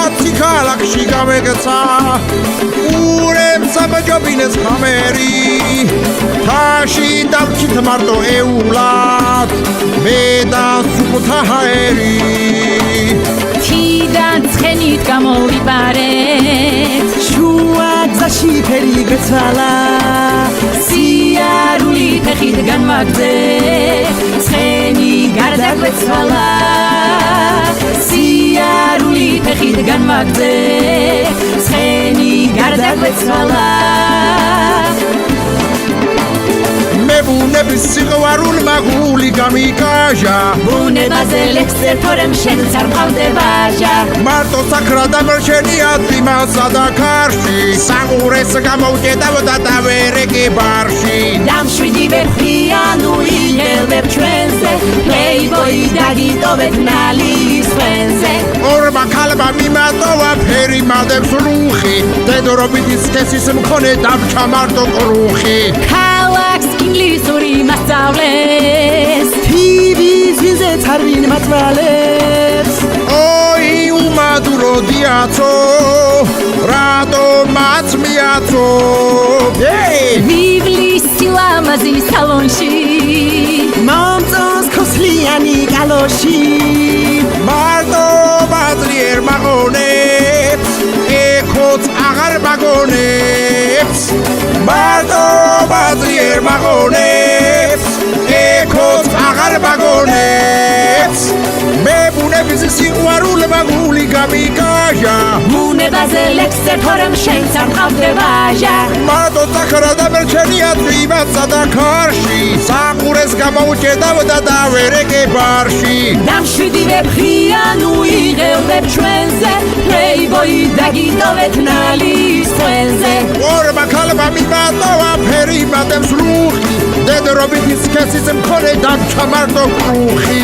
მათი ქალაქში გამეკეცა ურემ საბაჯობინეს ხამერი თაში დავჩით მარტო ეულად მე და სუფთა ჰაერი თიდან ცხენით გამოვიბარეთ შუა გზაში ფერი გეცვალა სიარული ფეხით განვაგზეთ ცხენი გარდა გვეცვალა სიარული ფეხით განვაგზეთ ცხენი გარდა გვეცვალა მებუნების სიყვარული მაგული გამიკაჟა ბუნებაზე ლექსერ თორემ შენც არ მყავდებაჟა მარტო საკრა დამრჩენია დიმასა და ქარში საყურეს გამოვჭედავდა და ვერეკი ბარში დამშვიდი ვერხიანუ იღელებ ჩვენზე პლეიბოი დაგიტოვეთ ნალის ხვენზე ორმა ქალმა მიმატოვა ფერი მადებს რუხი დედორობითი სქესის მქონე დამჩა მარტო კრუხი ქალაქს ინგლისური მასწავლეს TV's ვინზე წარვინ მაწვალებს ოი უმადურო დიაცო რატო მაწმიაცო ვივლის სილამაზი სალონში მომწონს ქოსლიანი კალოში მარტო ბაზრიერ მაგონებს ეხოც აღარ მაგონებს მარტო ბაზრიერ მაგონებს ეხოც აღარ მაგონებს მე ბუნების სიყვარული მაგული გამიკაჟა ბუნებაზე ლექსერ თორემ შენც არ მყავდებაჟა მარტო საკრა დამრჩენია დიმასა და ქარში საყურეს გამოვჭედავდა და ვერეკი ბარში დამშვიდი ვერხიანუ იღელებ ჩვენზე პლეიბოი დაგიტოვეთ ნალის ხვენზე ორმა ქალმა მიმატოვა ფერი მადებს რუხი დედრობითი სქესის მქონე დამჩა მარტო კრუხი